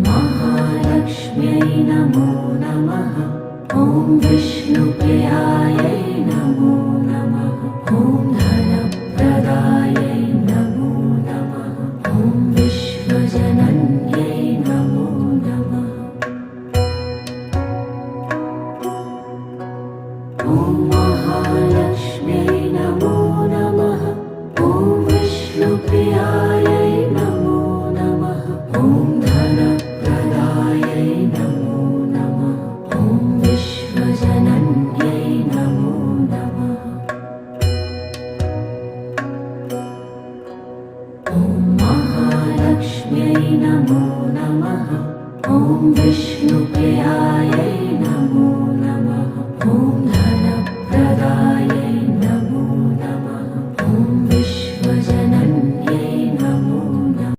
महालक्ष्म्यै नमो नमः। ॐ विष्णुप्रियायै नमो नमः। ॐ धनप्रदायै नमो नमः। ॐ विश्वजनन्यै नमो नमः। ॐ महालक्ष्म्यै नमो नमः। ॐ विष्णुप्रियायै नमो नमः। ॐ धनप्रदायै नमो नमः। ॐ विश्वजनन्यै नमो नमः। ॐ महालक्ष्म्यै नमो नमः। ॐ विष्णु